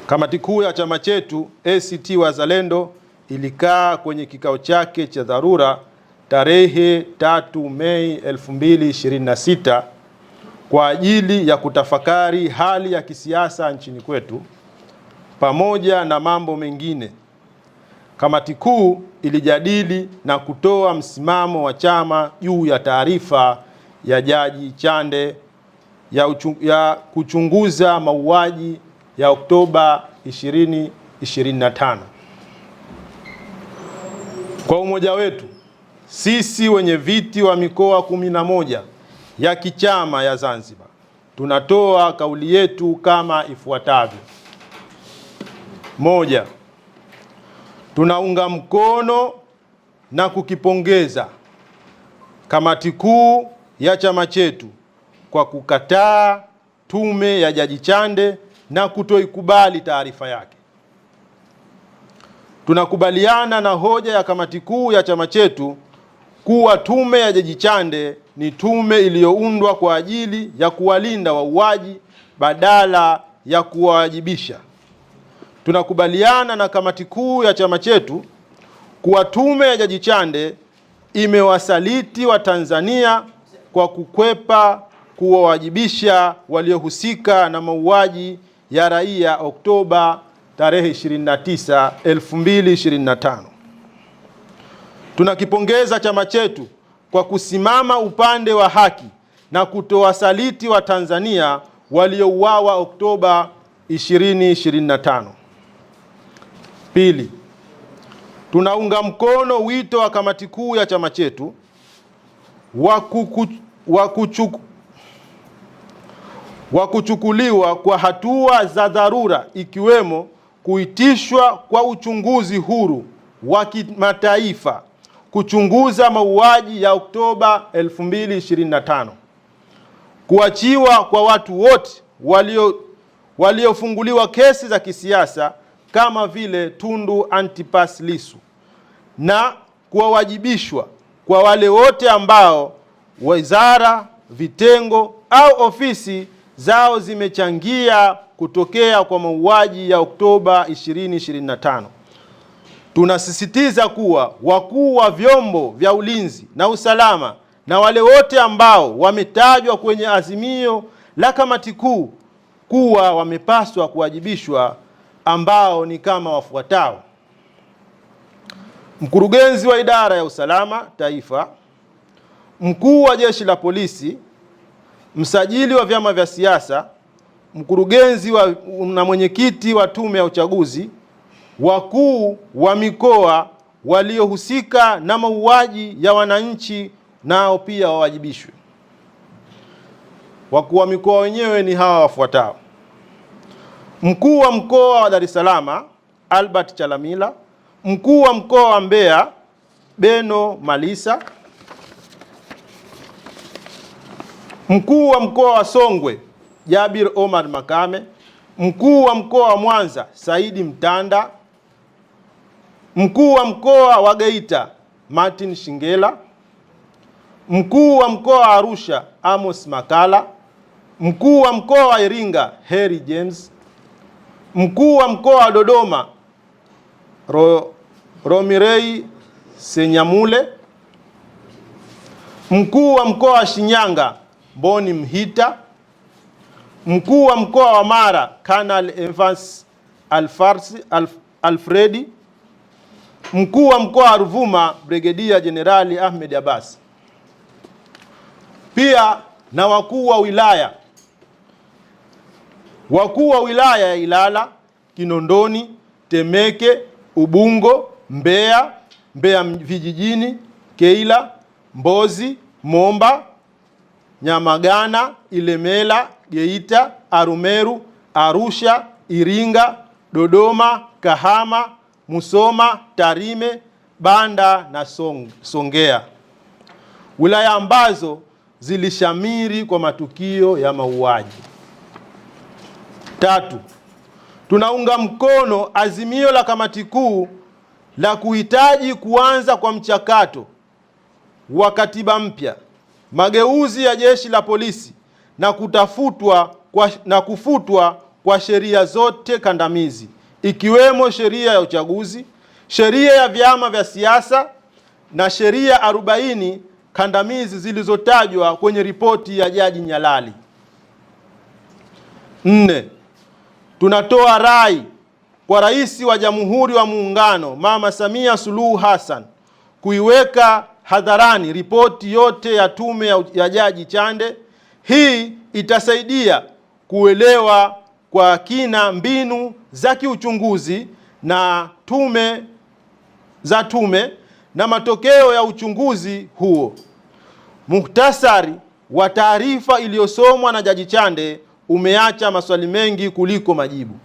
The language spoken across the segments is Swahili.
Kamati kuu ya chama chetu ACT Wazalendo ilikaa kwenye kikao chake cha dharura tarehe 3 Mei 2026 kwa ajili ya kutafakari hali ya kisiasa nchini kwetu pamoja na mambo mengine. Kamati kuu ilijadili na kutoa msimamo wa chama juu ya taarifa ya Jaji Chande ya kuchunguza mauaji ya Oktoba 2025. Kwa umoja wetu, sisi wenye viti wa mikoa 11 ya kichama ya Zanzibar tunatoa kauli yetu kama ifuatavyo. Moja, tunaunga mkono na kukipongeza kamati kuu ya chama chetu kwa kukataa tume ya Jaji Chande na kutoikubali taarifa yake. Tunakubaliana na hoja ya kamati kuu ya chama chetu kuwa tume ya Jaji Chande ni tume iliyoundwa kwa ajili ya kuwalinda wauaji badala ya kuwawajibisha. Tunakubaliana na kamati kuu ya chama chetu kuwa tume ya Jaji Chande imewasaliti Watanzania kwa kukwepa kuwawajibisha waliohusika na mauaji ya raia Oktoba tarehe 29, 2025. Tunakipongeza chama chetu kwa kusimama upande wa haki na kutowasaliti Watanzania waliouawa Oktoba 2025. Pili, tunaunga mkono wito wa kamati kuu ya chama chetu wa kuchukuliwa kwa hatua za dharura ikiwemo kuitishwa kwa uchunguzi huru wa kimataifa kuchunguza mauaji ya Oktoba 2025, kuachiwa kwa watu wote waliofunguliwa kesi za kisiasa kama vile Tundu Antipas Lissu na kuwawajibishwa kwa wale wote ambao wizara, vitengo au ofisi zao zimechangia kutokea kwa mauaji ya Oktoba 2025. Tunasisitiza kuwa wakuu wa vyombo vya ulinzi na usalama na wale wote ambao wametajwa kwenye azimio la kamati kuu kuwa wamepaswa kuwajibishwa, ambao ni kama wafuatao: mkurugenzi wa idara ya usalama taifa, mkuu wa jeshi la polisi, msajili wa vyama vya siasa, mkurugenzi na mwenyekiti wa tume ya uchaguzi, wakuu wa mikoa waliohusika na mauaji ya wananchi nao pia wawajibishwe. Wakuu wa mikoa wenyewe ni hawa wafuatao: mkuu wa mkoa wa Dar es Salaam Albert Chalamila, mkuu wa mkoa wa Mbeya Beno Malisa, mkuu wa mkoa wa Songwe Jabir Omar Makame, mkuu wa mkoa wa Mwanza Saidi Mtanda, mkuu wa mkoa wa Geita Martin Shingela, mkuu wa mkoa wa Arusha Amos Makala, mkuu wa mkoa wa Iringa Harry James, mkuu wa mkoa wa Dodoma Romirei Senyamule, mkuu wa mkoa wa Shinyanga Boni Mhita, mkuu wa mkoa wa Mara Kanal Evans Alfredi, mkuu wa mkoa wa Ruvuma Brigedia Jenerali Ahmed Abbas. Pia na wakuu wa wilaya. Wakuu wa wilaya ya Ilala, Kinondoni, Temeke, Ubungo, Mbeya vijijini, Keila, Mbozi, Momba, Nyamagana, Ilemela, Geita, Arumeru, Arusha, Iringa, Dodoma, Kahama, Musoma, Tarime, Banda na Songea. Wilaya ambazo zilishamiri kwa matukio ya mauaji. Tatu, tunaunga mkono azimio la kamati kuu la kuhitaji kuanza kwa mchakato wa katiba mpya, mageuzi ya jeshi la polisi na kufutwa kwa sheria zote kandamizi ikiwemo sheria ya uchaguzi, sheria ya vyama vya siasa na sheria 40 kandamizi zilizotajwa kwenye ripoti ya Jaji Nyalali. 4. Tunatoa rai kwa Rais wa Jamhuri wa Muungano Mama Samia Suluhu Hassan kuiweka hadharani ripoti yote ya tume ya Jaji Chande. Hii itasaidia kuelewa kwa kina mbinu za kiuchunguzi na tume na matokeo ya uchunguzi huo. Muhtasari wa taarifa iliyosomwa na Jaji Chande umeacha maswali mengi kuliko majibu.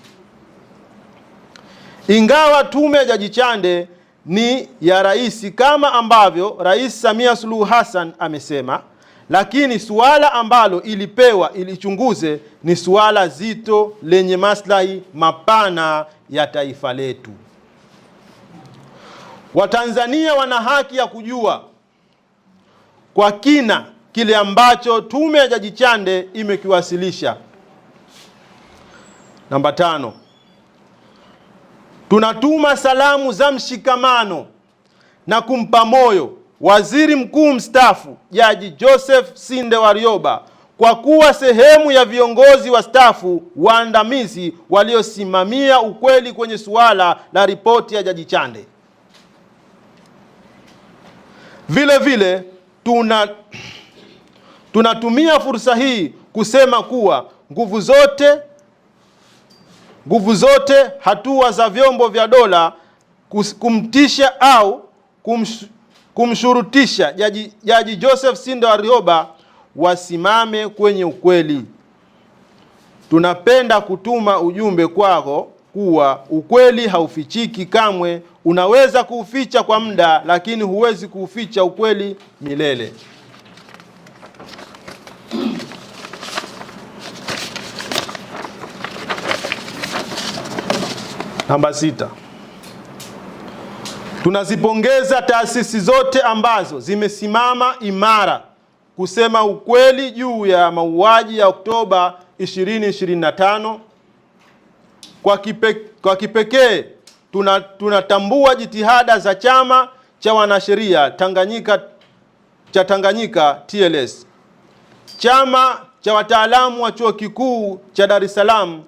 Ingawa tume ya Jaji Chande ni ya rais kama ambavyo Rais Samia Suluhu Hassan amesema, lakini suala ambalo ilipewa ilichunguze ni suala zito lenye maslahi mapana ya taifa letu. Watanzania wana haki ya kujua kwa kina kile ambacho tume ya Jaji Chande imekiwasilisha. Namba 5. Tunatuma salamu za mshikamano na kumpa moyo Waziri Mkuu mstaafu Jaji Joseph Sinde Warioba kwa kuwa sehemu ya viongozi wastaafu waandamizi waliosimamia ukweli kwenye suala la ripoti ya Jaji Chande. Vile vile tunatumia fursa hii kusema kuwa nguvu zote hatua za vyombo vya dola kumtisha au kumshurutisha Jaji Joseph Sinde Warioba wasimame kwenye ukweli. Tunapenda kutuma ujumbe kwako kuwa ukweli haufichiki kamwe. Unaweza kuuficha kwa muda, lakini huwezi kuuficha ukweli milele. Namba 6. Tunazipongeza taasisi zote ambazo zimesimama imara kusema ukweli juu ya mauaji ya Oktoba 2025. Kwa kipekee tunatambua jitihada za chama cha wanasheria Tanganyika TLS, chama cha wataalamu wa chuo kikuu cha Dar es Salaam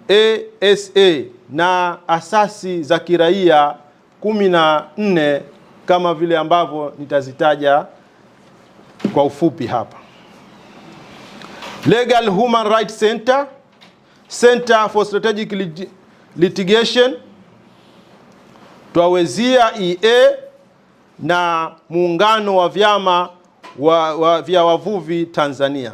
UDASA na asasi za kiraia 14 kama vile ambavyo nitazitaja kwa ufupi hapa: Legal Human Rights Center, Center for Strategic Litigation, Twawezia EA na muungano wa vyama vya wavuvi Tanzania.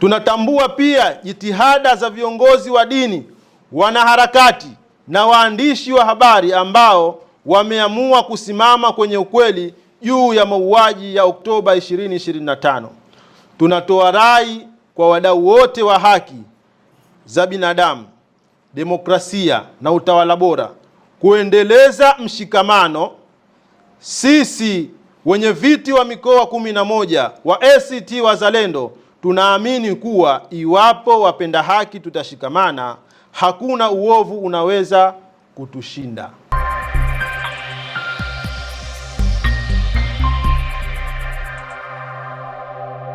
Tunatambua pia jitihada za viongozi wa dini, wanaharakati na waandishi wa habari ambao wameamua kusimama kwenye ukweli juu ya mauaji ya Oktoba 2025. Tunatoa rai kwa wadau wote wa haki za binadamu, demokrasia na utawala bora kuendeleza mshikamano. Sisi wenye viti wa mikoa 11 wa ACT Wazalendo tunaamini kuwa iwapo wapenda haki tutashikamana, hakuna uovu unaweza kutushinda.